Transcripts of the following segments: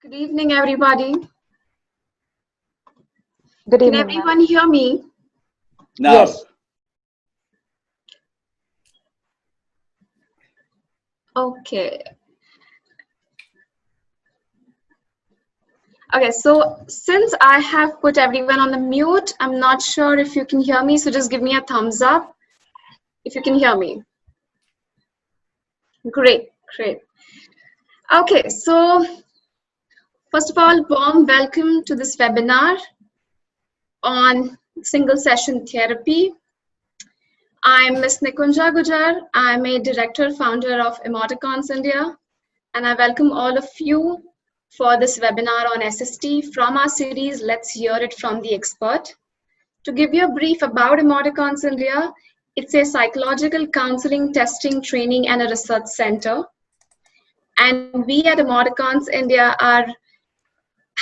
Good evening, everybody. Good Can evening, everyone hear me? No. Yes. Okay. Okay, so since I have put everyone on the mute, I'm not sure if you can hear me, so just give me a thumbs up if you can hear me. Great, great. Okay, so first of all, warm welcome to this webinar on single session therapy. I'm Ms. Nikunja Gujar. I'm a director, founder of EMOTICONS India, and I welcome all of you for this webinar on SST from our series, Let's Hear It from the Expert. To give you a brief about EMOTICONS India, it's a psychological counseling, testing, training, and a research center. And we at EMOTICONS India are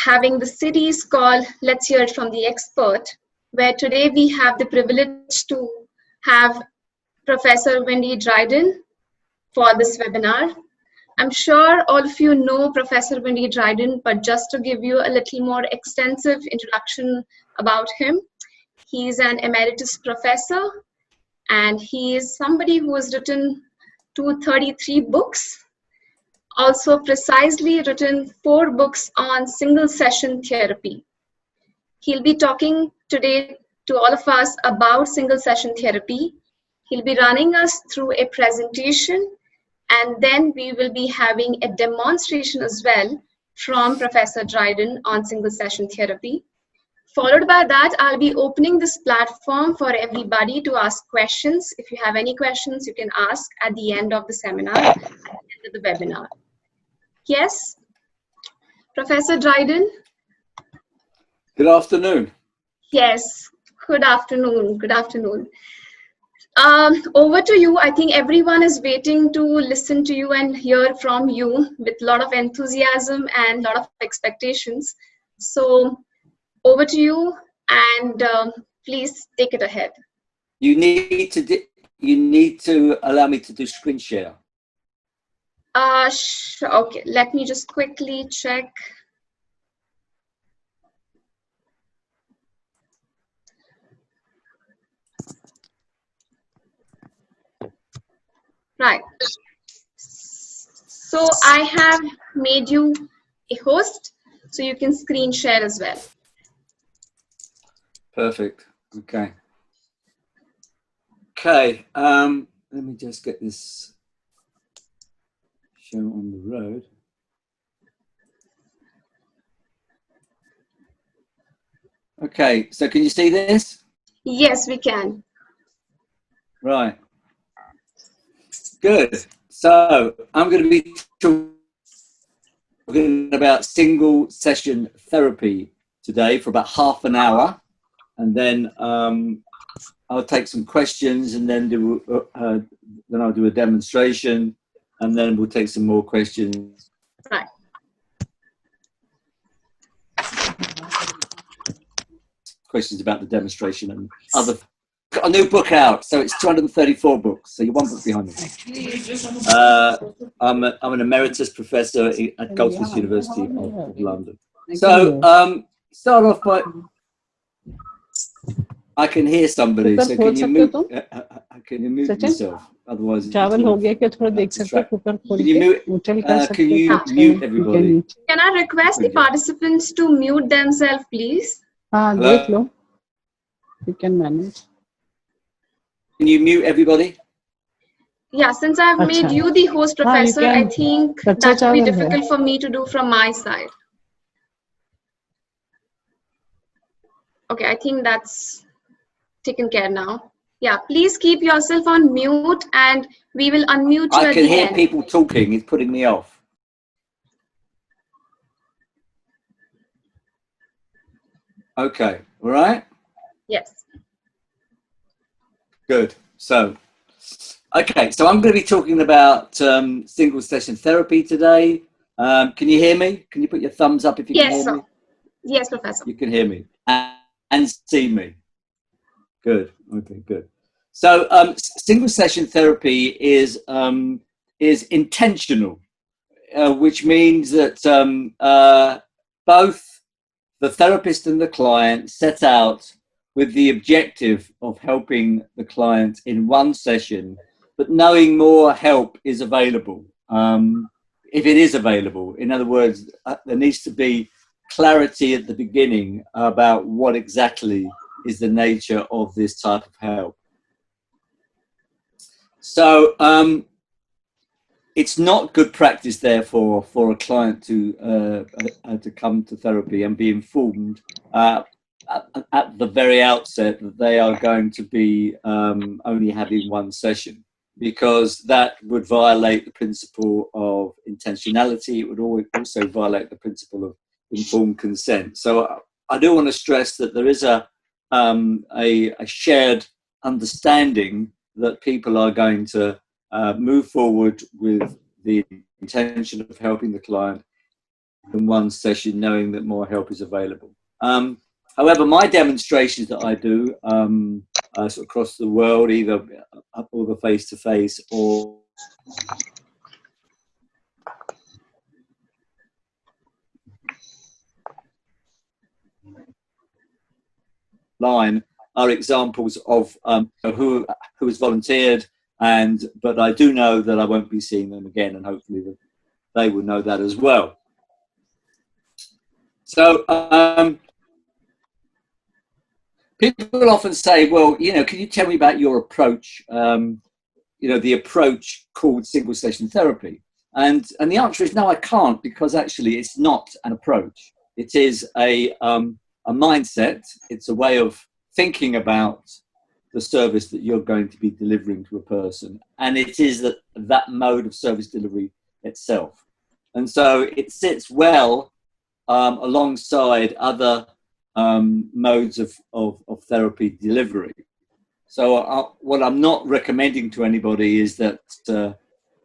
having the series called Let's Hear It from the Expert, where today we have the privilege to have Professor Dryden for this webinar. I'm sure all of you know Professor Dryden, but just to give you a little more extensive introduction about him, he's an emeritus professor, and he is somebody who has written 233 books, also precisely written 4 books on single session therapy. He'll be talking today to all of us about single session therapy. He'll be running us through a presentation, and then we will be having a demonstration as well from Professor Dryden on single session therapy. Followed by that, I'll be opening this platform for everybody to ask questions. If you have any questions, you can ask at the end of the seminar, at the end of the webinar. Yes, Professor Dryden? Good afternoon. Yes, good afternoon. Good afternoon. Over to you. I think everyone is waiting to listen to you and hear from you with a lot of enthusiasm and a lot of expectations. So over to you, and please take it ahead. You need to allow me to do screen share. Okay, let me just quickly check. Right. So I have made you a host, so you can screen share as well. Perfect. Okay. Okay. Let me just get this show on the road. Okay. So can you see this? Yes, we can. Right. Good. So I'm going to be talking about single session therapy today for about half an hour, and then I'll take some questions, and then I'll do a demonstration, and then we'll take some more questions. Right. Questions about the demonstration and other. Got a new book out, so it's 234 books. So you're 1 book behind me. I'm an emeritus professor at Goldsmiths University of London. So start off by. I can hear somebody. So can you mute? Can you mute yourself? Otherwise, travel हो गया क्या थोड़ा देख सकते हो cooker खोल can you mute everybody? Can I request the participants to mute themselves, please? हाँ देख लो. You can manage. Can you mute everybody? Yeah, since I've made you the host, Professor, I think that would be difficult for me to do from my side. Okay, I think that's taken care now. Yeah, please keep yourself on mute, and we will unmute you at the end. I can hear people talking. It's putting me off. Okay, all right? Yes. Good. So, okay, so I'm going to be talking about single session therapy today. Can you hear me? Can you put your thumbs up if you can hear me? Yes, Professor. You can hear me and see me. Good. Okay, good. So, single session therapy is intentional. which means that both the therapist and the client set out with the objective of helping the client in one session, but knowing more help is available, if it is available. In other words, there needs to be clarity at the beginning about what exactly is the nature of this type of help. So it's not good practice, therefore, for a client to come to therapy and be informed at the very outset that they are going to be only having one session, because that would violate the principle of intentionality. It would also violate the principle of informed consent. So I do want to stress that there is a shared understanding that people are going to move forward with the intention of helping the client in one session, knowing that more help is available. However, my demonstrations that I do sort of across the world, either face-to-face or line, are examples of who has volunteered, but I do know that I won't be seeing them again, and hopefully that they will know that as well. So people often say, well, can you tell me about your approach, the approach called single session therapy? And the answer is no, I can't, because actually it's not an approach. It is a mindset. It's a way of thinking about the service that you're going to be delivering to a person. And it is that mode of service delivery itself. And so it sits well alongside other modes of therapy delivery. So what I'm not recommending to anybody is that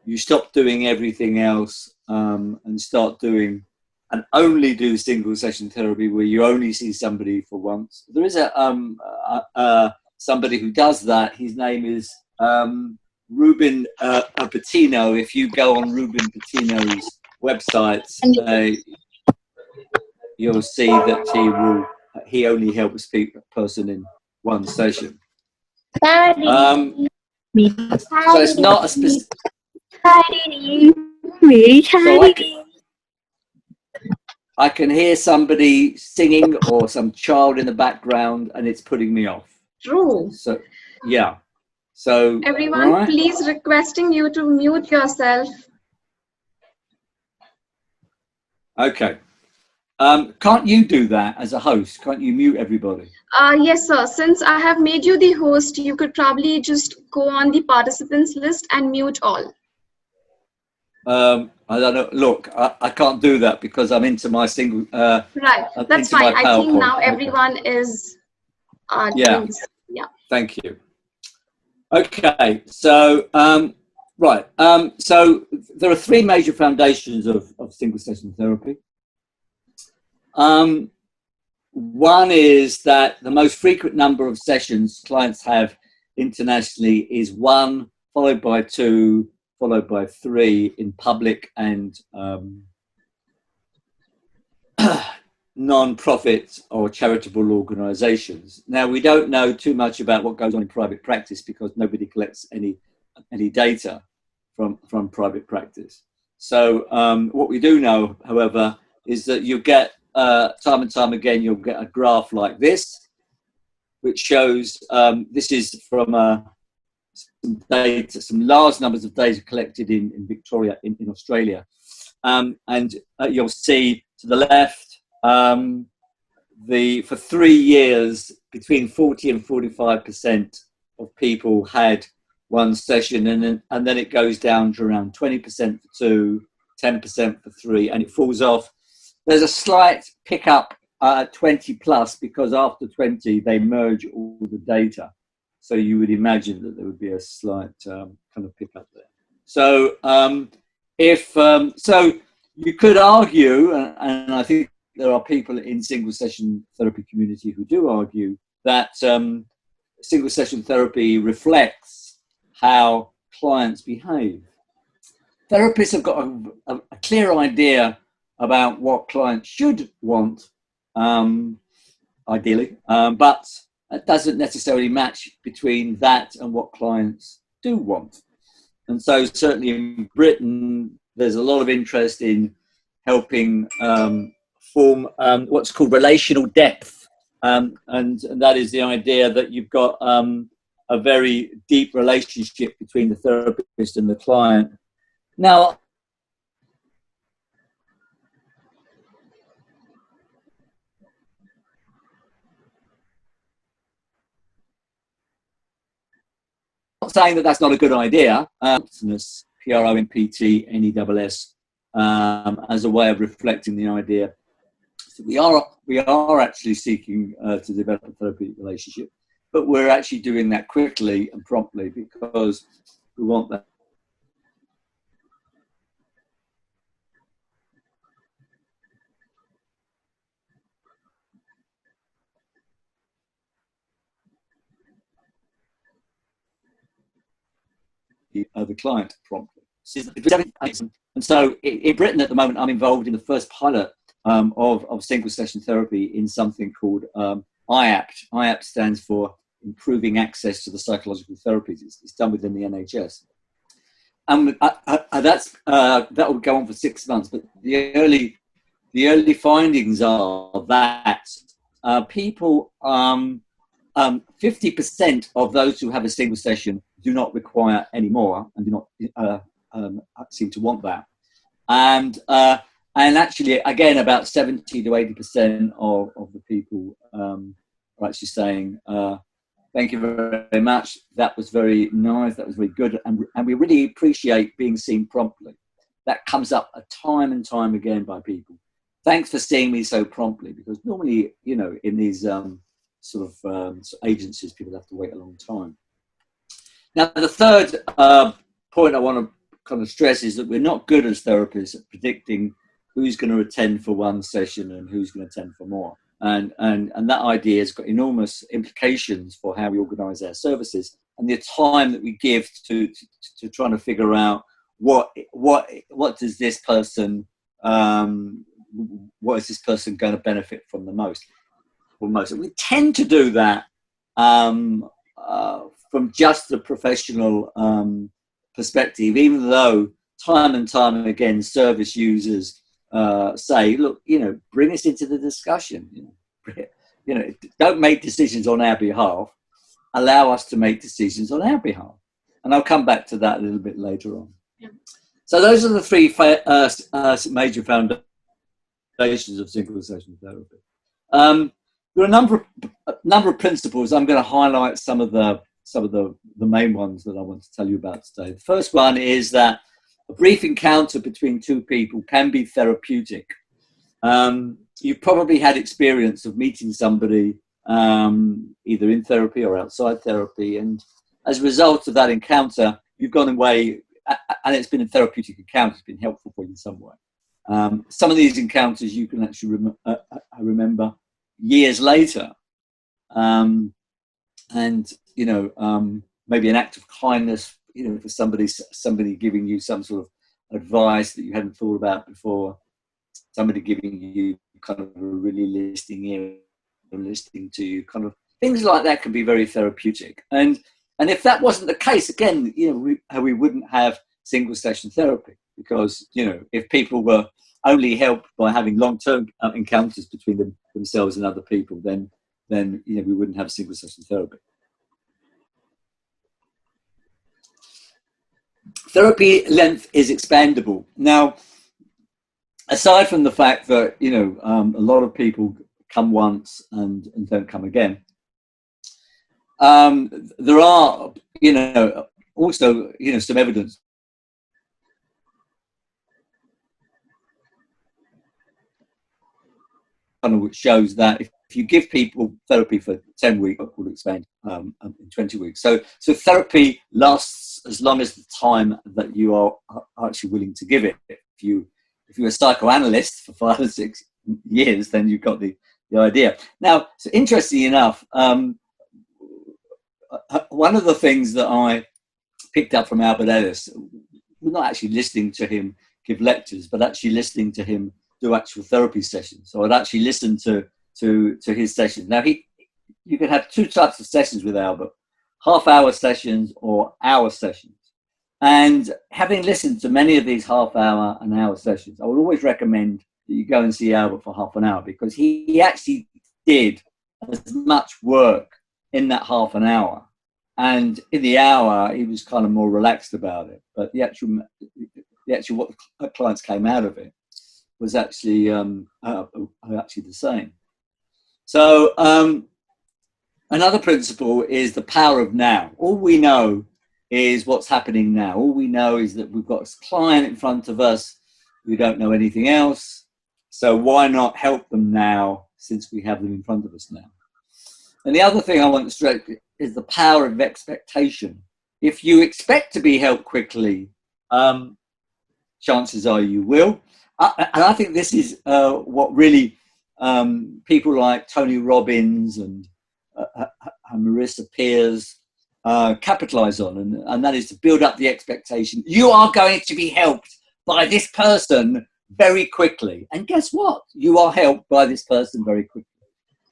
you stop doing everything else and start doing and only do single session therapy where you only see somebody for once. There is somebody who does that. His name is Ruben Patino. If you go on Ruben Patino's website, you'll see that he only helps a person in one session. So it's not a specific. So I can hear somebody singing or some child in the background, and it's putting me off. True. So, yeah. So everyone, right, please requesting you to mute yourself. Okay. Can't you do that as a host? Can't you mute everybody? Yes, sir. Since I have made you the host, you could probably just go on the participants list and mute all. I don't know. Look, I can't do that because I'm into my single. Right, that's fine. I think now everyone is. Yeah. Yeah. Thank you. Okay, so right. So there are three major foundations of single session therapy. One is that the most frequent number of sessions clients have internationally is 1, followed by 2, followed by 3 in public and non-profit or charitable organisations. Now, we don't know too much about what goes on in private practice because nobody collects any data from private practice. So what we do know, however, is that you get time and time again, you'll get a graph like this, which shows this is from some data, some large numbers of data collected in Victoria, in Australia. And you'll see to the left, for 3 years, between 40 and 45% of people had one session, and then it goes down to around 20% for 2, 10% for 3, and it falls off. There's a slight pickup at 20 plus because after 20 they merge all the data. So you would imagine that there would be a slight kind of pickup there. So so you could argue, and I think there are people in single session therapy community who do argue that single session therapy reflects how clients behave. Therapists have got a clear idea about what clients should want, ideally, but it doesn't necessarily match between that and what clients do want. And so certainly in Britain, there's a lot of interest in helping form what's called relational depth. And that is the idea that you've got a very deep relationship between the therapist and the client. Now, I'm not saying that that's not a good idea. PROMPTNESS as a way of reflecting the idea. So we are actually seeking to develop a therapeutic relationship, but we're actually doing that quickly and promptly because we want that. The client promptly. And so in Britain at the moment, I'm involved in the first pilot of single session therapy in something called IAPT. IAPT stands for Improving Access to the Psychological Therapies. It's done within the NHS. That will go on for 6 months, but the early findings are that people, 50% of those who have a single session do not require any more and do not seem to want that. And actually, again, about 70 to 80% of the people are actually saying, thank you very much. That was very nice. That was very good. And we really appreciate being seen promptly. That comes up time and time again by people. Thanks for seeing me so promptly, because normally, in these agencies, people have to wait a long time. Now, the third point I want to kind of stress is that we're not good as therapists at predicting who's going to attend for one session and who's going to attend for more. And that idea has got enormous implications for how we organise our services and the time that we give to trying to figure out what does this person what is this person going to benefit from the most. And we tend to do that from just the professional perspective, even though time and time again service users say, look, bring us into the discussion. Don't make decisions on our behalf. Allow us to make decisions on our behalf. And I'll come back to that a little bit later on. Yeah. So those are the three major foundations of single session therapy. There are a number of principles. I'm going to highlight some of the main ones that I want to tell you about today. The first one is that a brief encounter between two people can be therapeutic. You've probably had experience of meeting somebody either in therapy or outside therapy, and as a result of that encounter, you've gone away, and it's been a therapeutic encounter. It's been helpful for you in some way. Some of these encounters you can actually remember years later, and maybe an act of kindness, for somebody giving you some sort of advice that you hadn't thought about before, somebody giving you kind of a really listening ear and listening to you, kind of things like that can be very therapeutic. And if that wasn't the case, again, we wouldn't have single session therapy, because if people were only helped by having long-term encounters between themselves and other people, then we wouldn't have single session therapy. Therapy length is expandable. Now, aside from the fact that a lot of people come once and don't come again, there are also some evidence which shows that if you give people therapy for 10 weeks, it will expand in 20 weeks. So therapy lasts as long as the time that you are actually willing to give it. If you're a psychoanalyst for 5 or 6 years, then you've got the idea. Now, so interestingly enough, one of the things that I picked up from Albert Ellis, we're not actually listening to him give lectures, but actually listening to him do actual therapy sessions. So I'd actually listen to his sessions. Now you can have two types of sessions with Albert: half-hour sessions or hour sessions. And having listened to many of these half-hour and hour sessions, I would always recommend that you go and see Albert for half an hour, because he actually did as much work in that half an hour. And in the hour, he was kind of more relaxed about it. But the actual what the clients came out of it was actually actually the same. So another principle is the power of now. All we know is what's happening now. All we know is that we've got a client in front of us. We don't know anything else. So why not help them now, since we have them in front of us now? And the other thing I want to stress is the power of expectation. If you expect to be helped quickly, chances are you will. And I think this is what really people like Tony Robbins and Marissa Peers capitalize on, and that is to build up the expectation. You are going to be helped by this person very quickly. And guess what? You are helped by this person very quickly.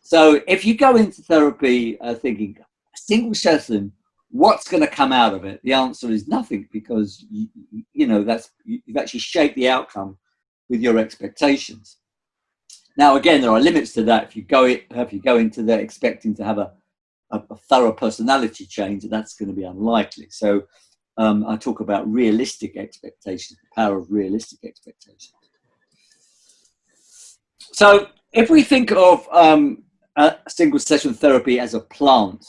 So if you go into therapy thinking, a single session, what's going to come out of it? The answer is nothing, because you've actually shaped the outcome with your expectations. Now, again, there are limits to that. If you go into there expecting to have a thorough personality change, that's going to be unlikely. So I talk about realistic expectations, the power of realistic expectations. So if we think of a single session therapy as a plant,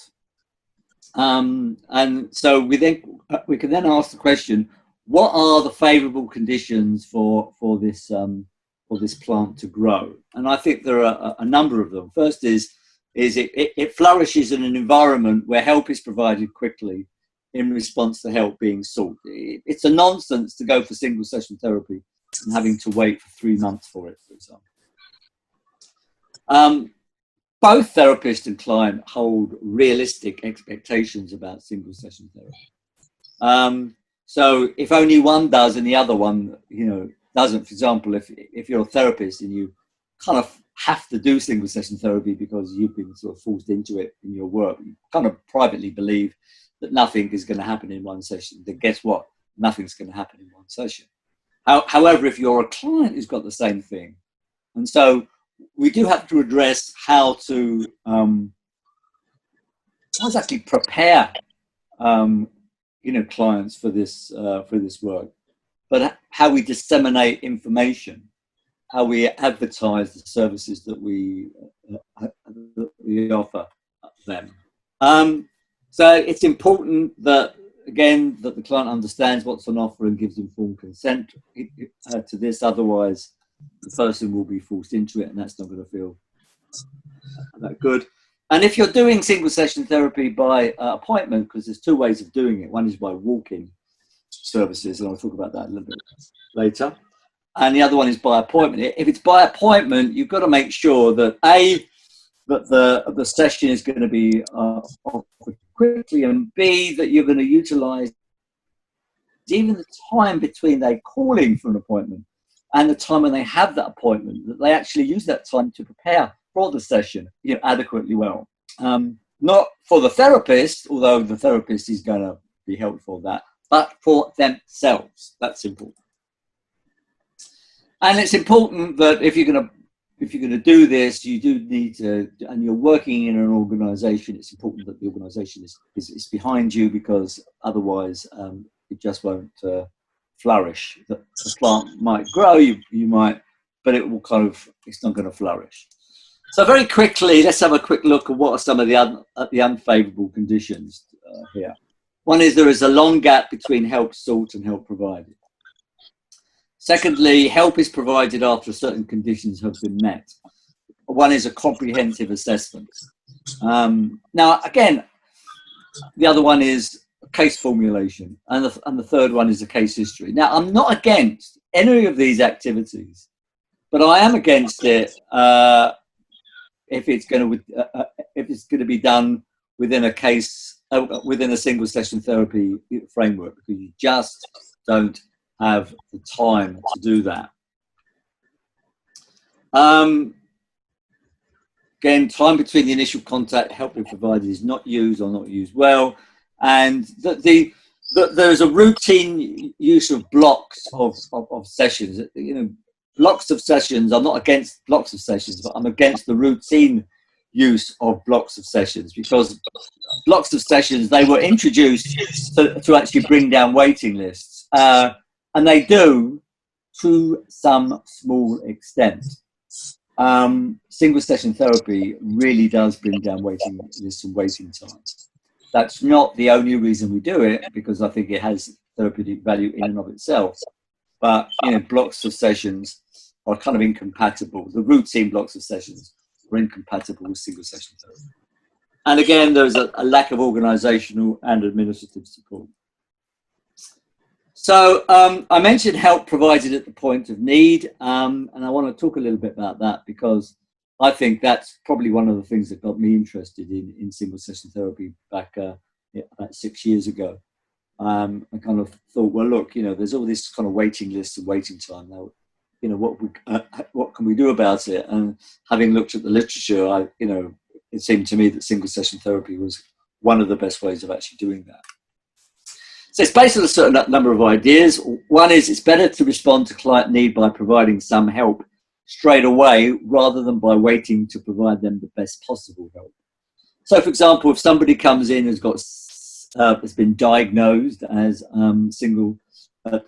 and so we can then ask the question, what are the favourable conditions for this plant to grow? And I think there are a number of them. First is it flourishes in an environment where help is provided quickly in response to help being sought. It's a nonsense to go for single session therapy and having to wait for 3 months for it, for example. Both therapist and client hold realistic expectations about single session therapy. So if only one does and the other one, doesn't, for example, if you're a therapist and you kind of have to do single session therapy because you've been sort of forced into it in your work, you kind of privately believe that nothing is going to happen in one session, then guess what? Nothing's going to happen in one session. However, if you're a client who's got the same thing, and so we do have to address how to actually prepare clients for this work, but how we disseminate information, how we advertise the services that we offer them. So it's important that the client understands what's on offer and gives informed consent to this. Otherwise, the person will be forced into it, and that's not going to feel that good. And if you're doing single session therapy by appointment, because there's two ways of doing it. One is by walk-in services, and I'll talk about that a little bit later. And the other one is by appointment. If it's by appointment, you've got to make sure that that the session is going to be offered quickly, and B, that you're going to utilise even the time between they calling for an appointment and the time when they have that appointment, that they actually use that time to prepare for the session adequately well. Not for the therapist, although the therapist is going to be helpful for that, but for themselves. That's important. And it's important that if you're going to do this, you do need to, and you're working in an organisation, it's important that the organisation is behind you, because otherwise it just won't flourish. The plant might grow, you might, but it's not going to flourish. So very quickly, let's have a quick look at what are some of the unfavourable conditions here. One is there is a long gap between help sought and help provided. Secondly, help is provided after certain conditions have been met. One is a comprehensive assessment. Now, again, the other one is case formulation, and the third one is a case history. Now, I'm not against any of these activities, but I am against it if it's going to be done within a single session therapy framework, because you just don't have the time to do that. Again, time between the initial contact help being provided is not used or not used well, and there's a routine use of blocks of sessions. You know, blocks of sessions. I'm not against blocks of sessions, but I'm against the routine use of blocks of sessions, because blocks of sessions, they were introduced to actually bring down waiting lists, and they do to some small extent. Single session therapy really does bring down waiting lists and waiting times. That's not the only reason we do it, because I think it has therapeutic value in and of itself. But, you know, blocks of sessions are kind of incompatible. The routine blocks of sessions are incompatible with single session therapy. And again, there's a lack of organisational and administrative support. So I mentioned help provided at the point of need, and I want to talk a little bit about that, because I think that's probably one of the things that got me interested in single session therapy back about 6 years ago. I kind of thought, well, look, you know, there's all this kind of waiting lists and waiting time now. You know, what can we do about it? And having looked at the literature, you know, it seemed to me that single session therapy was one of the best ways of actually doing that. So it's based on a certain number of ideas. One is it's better to respond to client need by providing some help straight away rather than by waiting to provide them the best possible help. So, for example, if somebody comes in has been diagnosed as single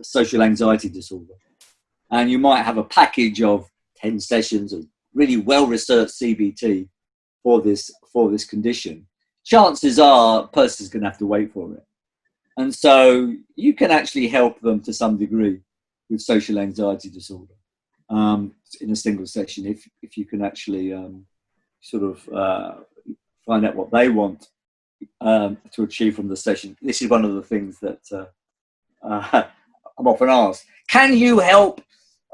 social anxiety disorder, and you might have a package of 10 sessions of really well-researched CBT for this condition, chances are a person's going to have to wait for it. And so you can actually help them to some degree with social anxiety disorder in a single session if you can actually sort of find out what they want to achieve from the session. This is one of the things that I'm often asked. Can you help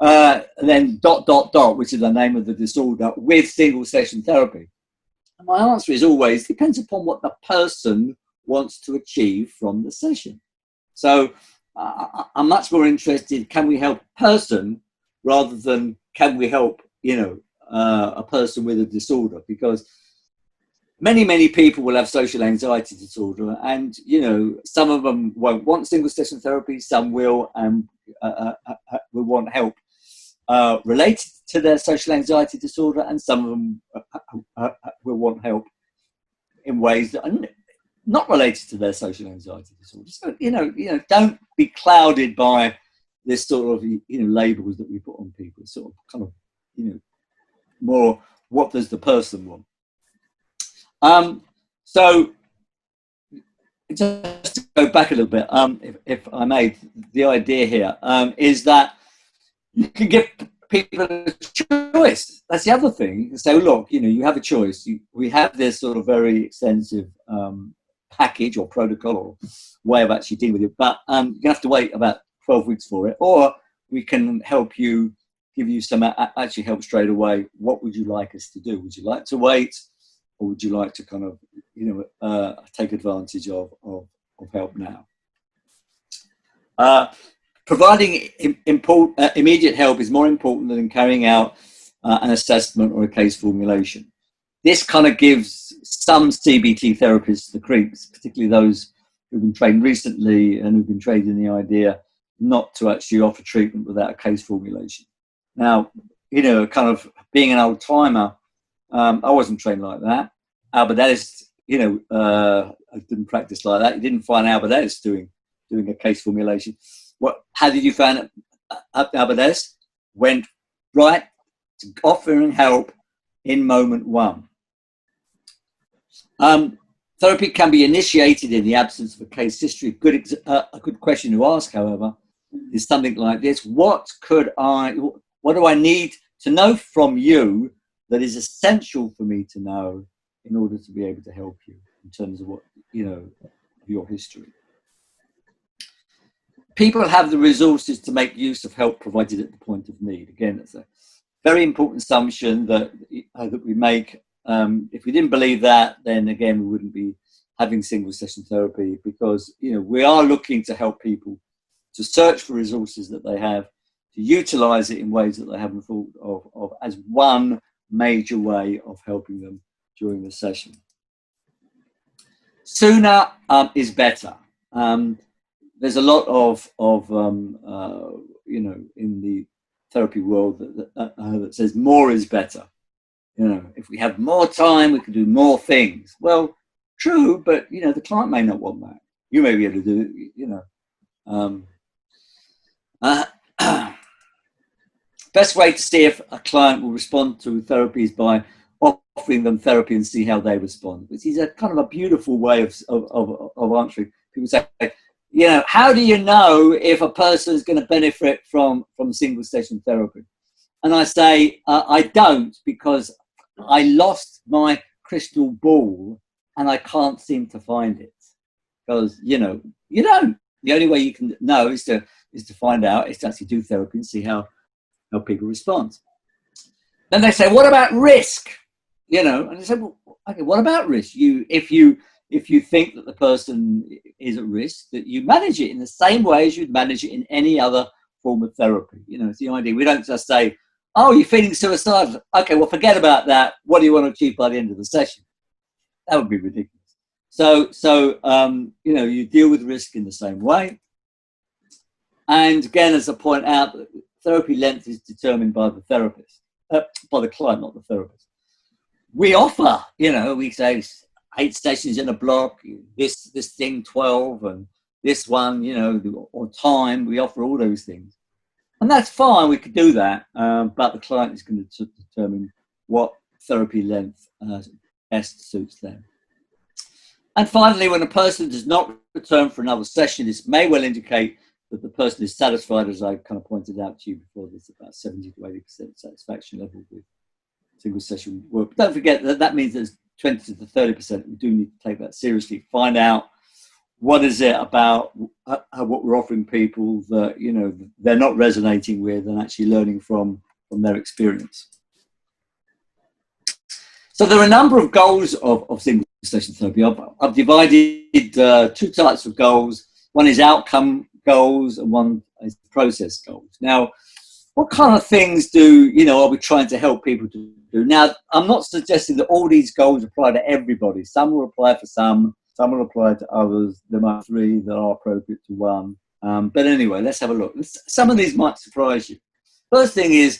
then ... which is the name of the disorder, with single session therapy? And my answer is always depends upon what the person wants to achieve from the session. So I'm much more interested, can we help a person rather than can we help, you know, a person with a disorder? Because many people will have social anxiety disorder, and, you know, some of them won't want single session therapy, some will, and will want help related to their social anxiety disorder, and some of them will want help in ways that are not related to their social anxiety disorder. So, you know, don't be clouded by this sort of, you know, labels that we put on people. It's sort of kind of, you know, more what does the person want? So just to go back a little bit, if I may, the idea here is that you can give people a choice. That's the other thing. You can say, well, look, you know, you have a choice. We have this sort of very extensive package or protocol or way of actually dealing with it, but you're going to have to wait about 12 weeks for it, or we can help you, give you some actually help straight away. What would you like us to do? Would you like to wait, or would you like to kind of, you know, take advantage of help now? Providing immediate help is more important than carrying out an assessment or a case formulation. This kind of gives some CBT therapists the creeps, particularly those who've been trained recently and who've been trained in the idea not to actually offer treatment without a case formulation. Now, you know, kind of being an old timer, I wasn't trained like that. Albert Ellis, you know, I didn't practice like that. You didn't find Albert Ellis doing a case formulation. How did you find it? Albert Ellis went right to offering help in moment one. Therapy can be initiated in the absence of a case history. A good question to ask, however, is something like this: what do I need to know from you that is essential for me to know in order to be able to help you in terms of what, you know, your history? People have the resources to make use of help provided at the point of need. Again, it's a very important assumption that we make. If we didn't believe that, then again, we wouldn't be having single session therapy, because, you know, we are looking to help people to search for resources that they have, to utilize it in ways that they haven't thought of as one major way of helping them during the session. Sooner is better. There's a lot of you know, in the therapy world that says more is better. You know, if we have more time, we can do more things. Well, true, but you know, the client may not want that. You may be able to do it. You know, best way to see if a client will respond to therapy is by offering them therapy and see how they respond, which is a kind of a beautiful way of answering. People say, you know, how do you know if a person is going to benefit from single session therapy? And I say, I don't, because I lost my crystal ball and I can't seem to find it. Because, you know, you don't. The only way you can know is to find out, is to actually do therapy and see how people respond. Then they say, what about risk? You know, and I said, well, okay, what about risk? If you think that the person is at risk, that you manage it in the same way as you'd manage it in any other form of therapy. You know, it's the idea. We don't just say, oh, you're feeling suicidal. Okay, well, forget about that. What do you want to achieve by the end of the session? That would be ridiculous. So you know, you deal with risk in the same way. And again, as I point out, therapy length is determined by the therapist, by the client, not the therapist. We offer, you know, we say 8 sessions in a block, this thing 12, and this one, you know, or time. We offer all those things. And that's fine, we could do that, but the client is going to determine what therapy length best suits them. And finally, when a person does not return for another session, this may well indicate that the person is satisfied, as I kind of pointed out to you before. There's about 70 to 80% satisfaction level with single session work. But don't forget that means there's 20 to 30%. We do need to take that seriously. Find out what is it about what we're offering people that, you know, they're not resonating with and actually learning from their experience. So there are a number of goals of single session therapy. I've divided 2 types of goals. One is outcome goals and one is process goals. Now, what kind of things are we trying to help people to do? Now, I'm not suggesting that all these goals apply to everybody. Some will apply for some will apply to others. There might be 3 that are appropriate to one. But anyway, let's have a look. Some of these might surprise you. First thing is,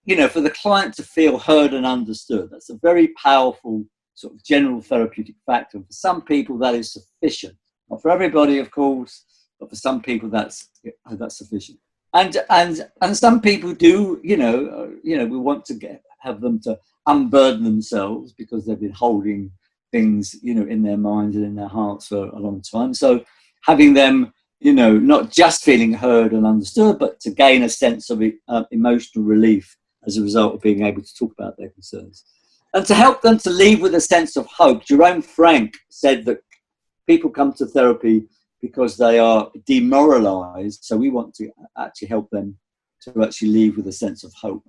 you know, for the client to feel heard and understood. That's a very powerful sort of general therapeutic factor. For some people, that is sufficient. Not for everybody, of course, but for some people, that's sufficient. And some people do, you know, we want to have them to unburden themselves because they've been holding things, you know, in their minds and in their hearts for a long time. So having them, you know, not just feeling heard and understood, but to gain a sense of emotional relief as a result of being able to talk about their concerns. And to help them to leave with a sense of hope. Jerome Frank said that people come to therapy because they are demoralized. So we want to actually help them to actually leave with a sense of hope.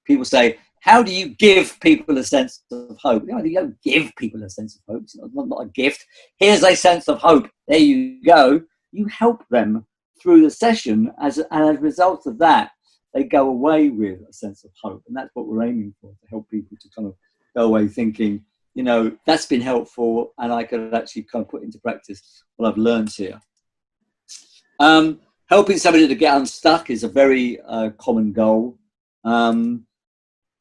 People say, how do you give people a sense of hope? You don't give people a sense of hope. It's not a gift. Here's a sense of hope. There you go. You help them through the session. And as a result of that, they go away with a sense of hope. And that's what we're aiming for, to help people to kind of go away thinking, you know, that's been helpful and I could actually kind of put into practice what I've learned here. Helping somebody to get unstuck is a very common goal.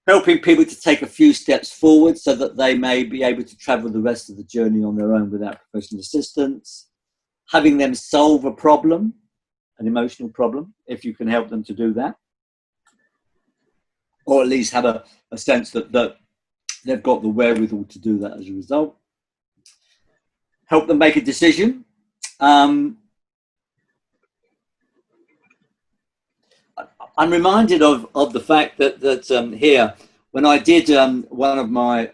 Helping people to take a few steps forward so that they may be able to travel the rest of the journey on their own without professional assistance. Having them solve a problem, an emotional problem, if you can help them to do that. Or at least have a sense that they've got the wherewithal to do that as a result. Help them make a decision. I'm reminded of the fact that here, when I did one of my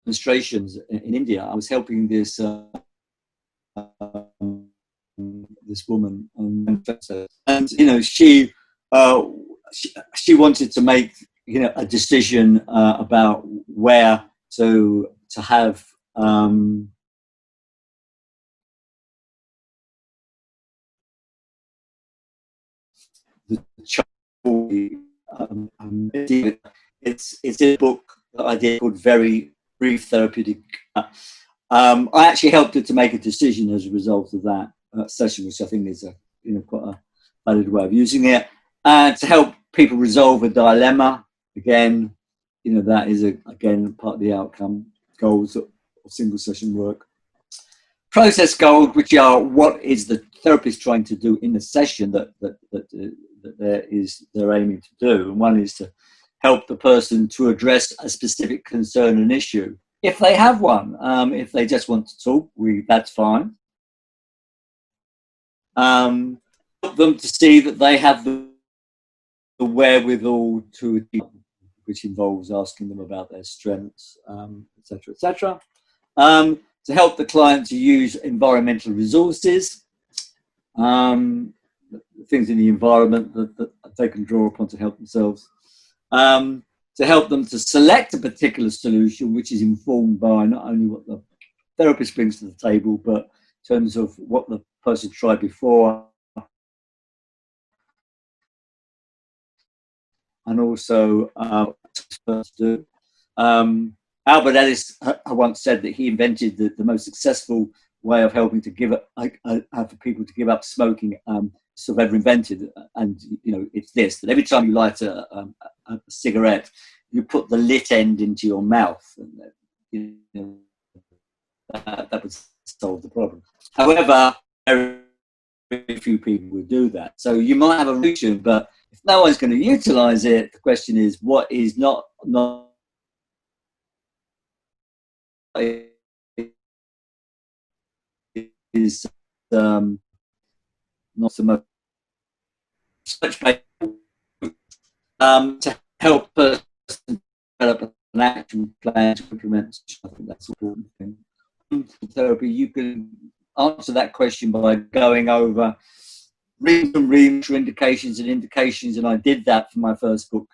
demonstrations in India, I was helping this this woman, and you know, she wanted to make, you know, a decision about where to have the child. It's a book that I did called Very Brief Therapeutic. I actually helped her to make a decision as a result of that session, which I think is a quite a valid way of using it, and to help people resolve a dilemma. Again, that is again part of the outcome goals of single session work. Process goals, which are what is the therapist trying to do in the session that they're aiming to do, and one is to help the person to address a specific concern and issue. If they have one, if they just want to talk, that's fine. Help them to see that they have the wherewithal to achieve, which involves asking them about their strengths, etc., etc. To help the client to use environmental resources, things in the environment that they can draw upon to help themselves. To help them to select a particular solution, which is informed by not only what the therapist brings to the table, but in terms of what the person tried before, and also what to do. Albert Ellis once said that he invented the most successful way of helping to give up, for people to give up smoking, sort of ever invented, and it's this: that every time you light a cigarette, you put the lit end into your mouth, and that would solve the problem. However, very few people would do that. So you might have a solution, but if no one's going to utilize it, the question is, what is not is not so much to help a person develop an action plan to implement. I think that's an important thing. Therapy, you can answer that question by going over reams for indications and indications, and I did that for my first book,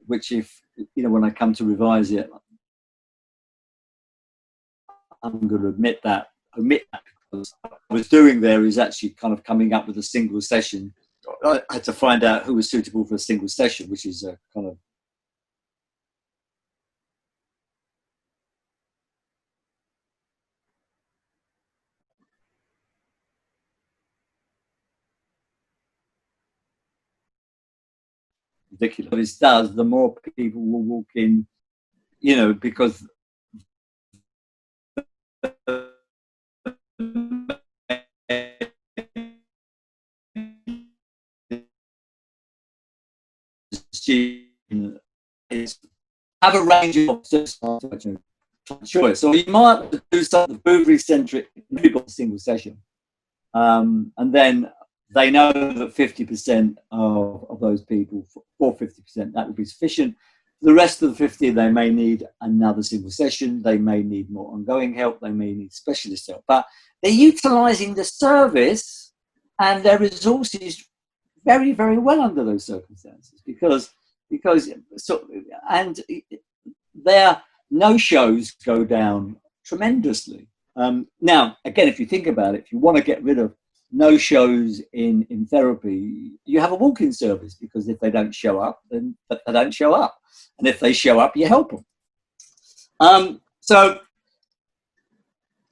which if when I come to revise it, I'm going to omit that because what I was doing there is actually kind of coming up with a single session. I had to find out who was suitable for a single session, which is a kind of ridiculous. But it does, the more people will walk in, because have a range of choice. So you might do something Bouverie-centric single session, and then they know that 50% of those people, for 50%, that would be sufficient. The rest of the 50, they may need another single session. They may need more ongoing help. They may need specialist help. But they're utilising the service and their resources very, very well under those circumstances because their no-shows go down tremendously. Now, again, if you think about it, if you want to get rid of no-shows in therapy, you have a walk-in service, because if they don't show up, then they don't show up. And if they show up, you help them. So in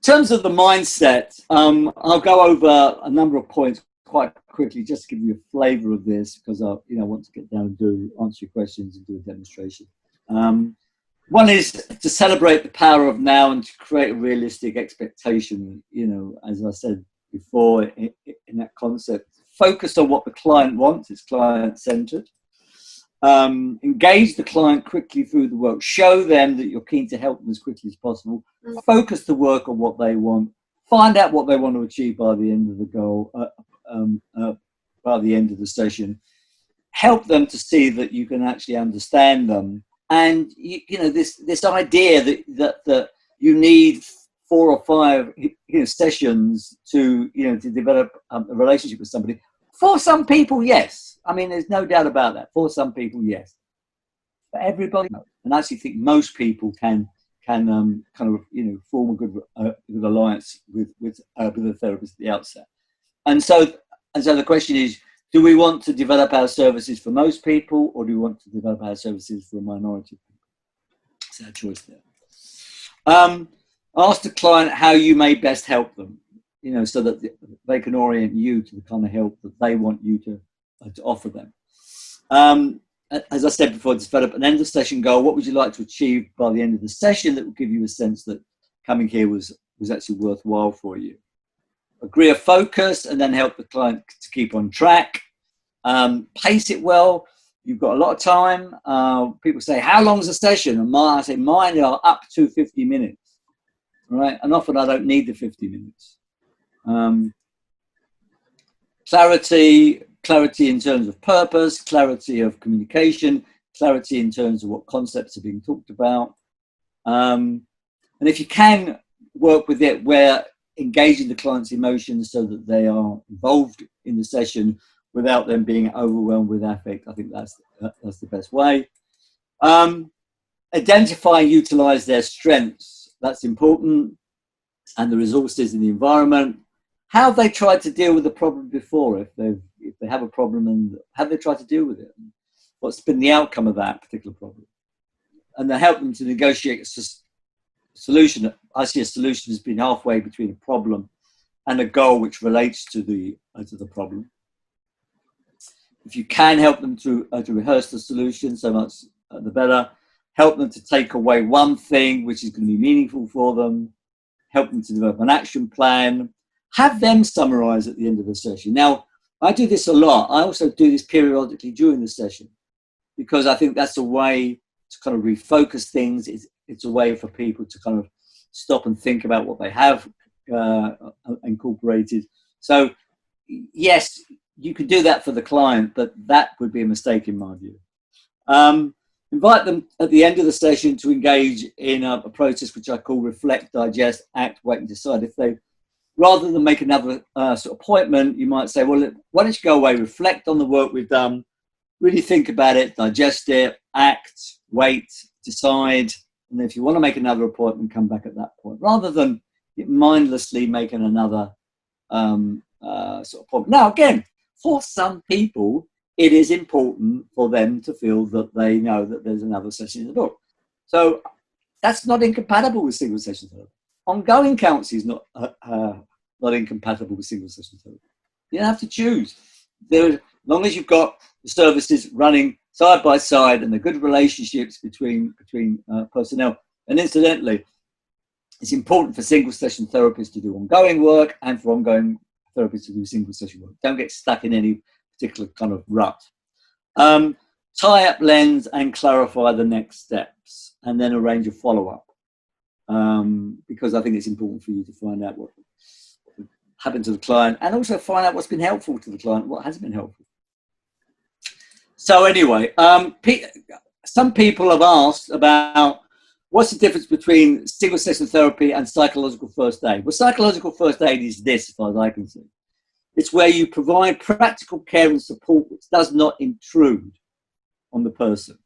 terms of the mindset, I'll go over a number of points quite quickly, just to give you a flavour of this, because I want to get down and answer your questions and do a demonstration. One is to celebrate the power of now and to create a realistic expectation. As I said before, in that concept, focus on what the client wants. It's client-centered. Engage the client quickly through the work. Show them that you're keen to help them as quickly as possible. Focus the work on what they want. Find out what they want to achieve by the end of the goal, by the end of the session. Help them to see that you can actually understand them. And this idea that you need 4 or 5 sessions to develop a relationship with somebody. For some people, yes. I mean, there's no doubt about that. For some people, yes. For everybody, no. And I actually think most people can kind of form a good alliance with a therapist at the outset. And so the question is, Do we want to develop our services for most people, or do we want to develop our services for a minority of people? It's our choice there. Ask the client how you may best help them, you know, so that they can orient you to the kind of help that they want you to offer them. As I said before, develop an end of session goal. What would you like to achieve by the end of the session that will give you a sense that coming here was actually worthwhile for you? Agree a focus and then help the client to keep on track. Pace it well. You've got a lot of time. People say, how long is a session? And I say, mine are up to 50 minutes. Right? And often I don't need the 50 minutes. Clarity in terms of purpose, clarity of communication, clarity in terms of what concepts are being talked about. And if you can work with it where engaging the client's emotions so that they are involved in the session without them being overwhelmed with affect, I think that's the best way. Identify and utilize their strengths. That's important. And the resources in the environment. How have they tried to deal with the problem before? If they have a problem, and have they tried to deal with it? What's been the outcome of that particular problem? And then help them to negotiate a solution. I see a solution as being halfway between a problem and a goal which relates to the problem. If you can help them to rehearse the solution, so much the better. Help them to take away one thing which is going to be meaningful for them. Help them to develop an action plan. Have them summarize at the end of the session. Now, I do this a lot. I also do this periodically during the session because I think that's a way to kind of refocus things. It's a way for people to kind of stop and think about what they have incorporated. So, yes, you could do that for the client, but that would be a mistake in my view. Invite them at the end of the session to engage in a process which I call reflect, digest, act, wait and decide. If they, rather than make another sort of appointment, you might say, well, why don't you go away, reflect on the work we've done, really think about it, digest it, act, wait, decide, and then if you want to make another appointment, come back at that point, rather than mindlessly making another sort of appointment. Now, again, for some people, it is important for them to feel that they know that there's another session in the book. So that's not incompatible with single session therapy. Ongoing counselling is not incompatible with single session therapy. You don't have to choose. As long as you've got the services running side by side and the good relationships between personnel. And incidentally, it's important for single session therapists to do ongoing work and for ongoing therapists to do single session work. Don't get stuck in any particular kind of rut. Tie up lens and clarify the next steps and then arrange a follow-up. Because I think it's important for you to find out what happened to the client and also find out what's been helpful to the client, what hasn't been helpful. So anyway, some people have asked about what's the difference between single session therapy and psychological first aid. Well, psychological first aid is this, as far as I can see. It's where you provide practical care and support which does not intrude on the person.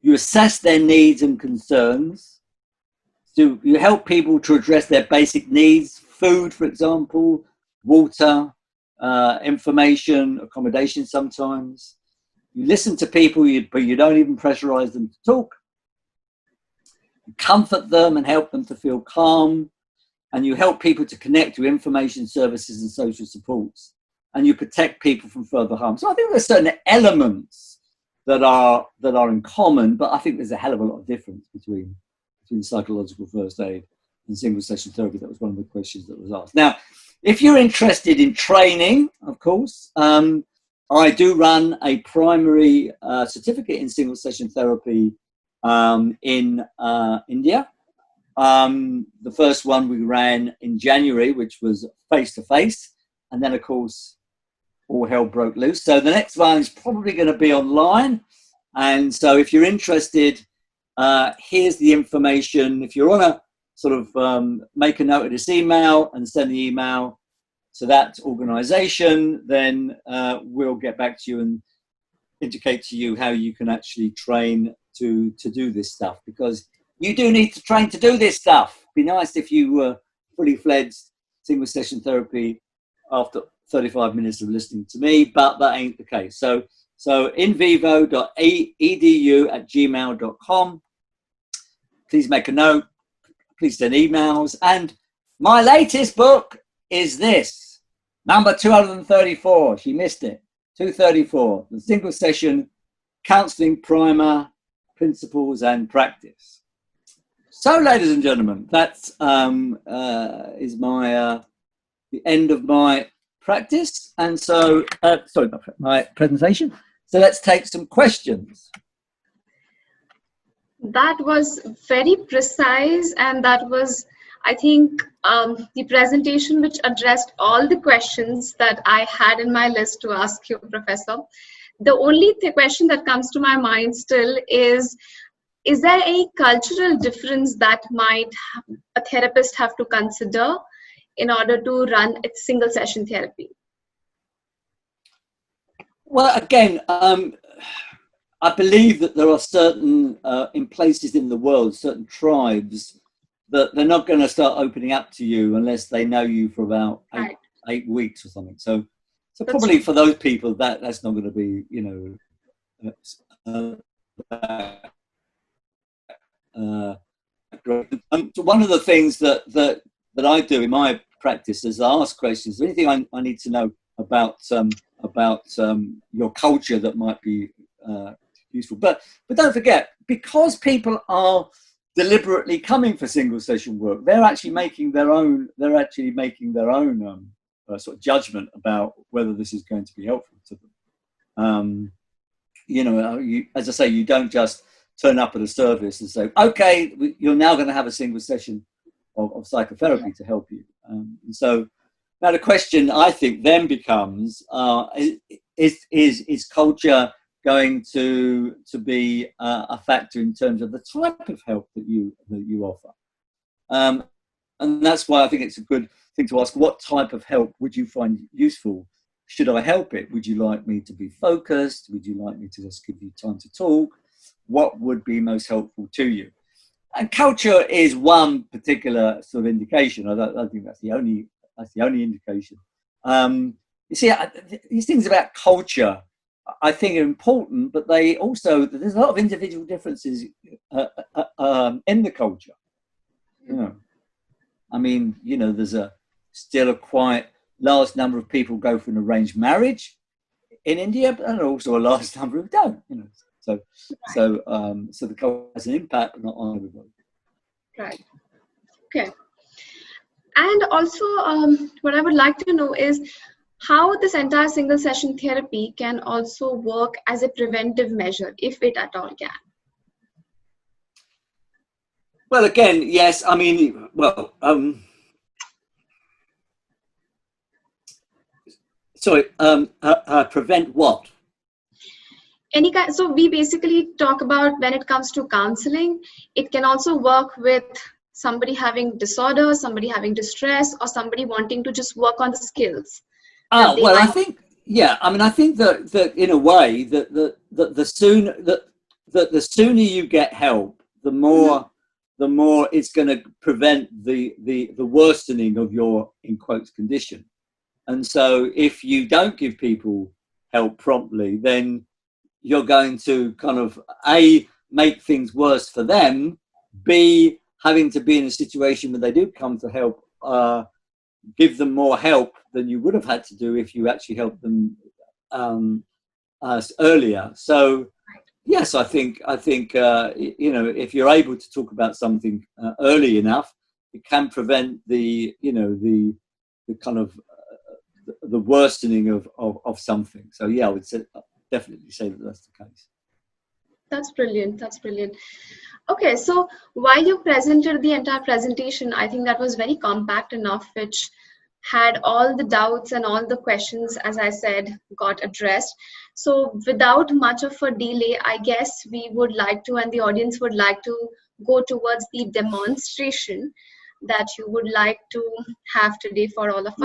You assess their needs and concerns. So you help people to address their basic needs, food, for example, water, information, accommodation sometimes. You listen to people, but you don't even pressurize them to talk. You comfort them and help them to feel calm. And you help people to connect to information services and social supports. And you protect people from further harm. So I think there's certain elements that are in common, but I think there's a hell of a lot of difference between psychological first aid and single session therapy. That was one of the questions that was asked. Now, if you're interested in training, of course, I do run a primary certificate in single session therapy in India. The first one we ran in January, which was face-to-face. And then, of course, all hell broke loose. So the next one is probably going to be online. And so if you're interested, here's the information. If you want to sort of make a note of this email and send the email to that organisation, then we'll get back to you and indicate to you how you can actually train to do this stuff, because you do need to train to do this stuff. It'd be nice if you were fully fledged single session therapy after 35 minutes of listening to me, but that ain't the case. So invivo.edu@gmail.com. Please make a note. Please send emails. And my latest book is this, number 234. She missed it. 234, the single session counselling primer, principles and practice. So, ladies and gentlemen, that is my the end of my practice, and so my presentation. So let's take some questions. That was very precise, and that was, I think, the presentation which addressed all the questions that I had in my list to ask you, Professor. The only question that comes to my mind still is there a cultural difference that might a therapist have to consider in order to run a single session therapy? Well, again, I believe that there are certain, in places in the world, certain tribes that they're not going to start opening up to you unless they know you for about 8 weeks or something. So probably for those people, that's not going to be, so one of the things that I do in my practice is I ask questions. Is there anything I need to know about your culture that might be useful? But don't forget, because people are deliberately coming for single session work, they're actually making their own. Sort of judgment about whether this is going to be helpful to them. As I say, you don't just turn up at a service and say, okay, you're now going to have a single session of psychotherapy to help you. And so now the question I think then becomes, is culture going to be a factor in terms of the type of help that you offer? And that's why I think it's a good thing to ask, what type of help would you find useful? Should I help it? Would you like me to be focused? Would you like me to just give you time to talk? What would be most helpful to you? And culture is one particular sort of indication. I don't think that's the only indication. You see, these things about culture, I think, are important, but there's a lot of individual differences in the culture. There's still a quite large number of people go for an arranged marriage in India, but there are also a large number who don't. So the culture has an impact, but not on everybody. Right. Okay. And also, what I would like to know is how this entire single session therapy can also work as a preventive measure, if it at all can. Well, again, yes. Prevent what? Any kind. So we basically talk about when it comes to counseling, it can also work with somebody having disorder, somebody having distress, or somebody wanting to just work on the skills. I think that in a way that the sooner you get help, the more it's going to prevent the worsening of your, in quotes, condition. And so if you don't give people help promptly, then you're going to kind of A, make things worse for them, B, having to be in a situation where they do come to help, give them more help than you would have had to do if you actually helped them earlier. So yes, I think if you're able to talk about something early enough, it can prevent the kind of the worsening of something. So yeah, I would definitely say that that's the case. That's brilliant. That's brilliant. Okay, so while you presented the entire presentation, I think that was very compact enough, which had all the doubts and all the questions, as I said, got addressed. So without much of a delay, I guess we would like to, and the audience would like to, go towards the demonstration that you would like to have today for all of us.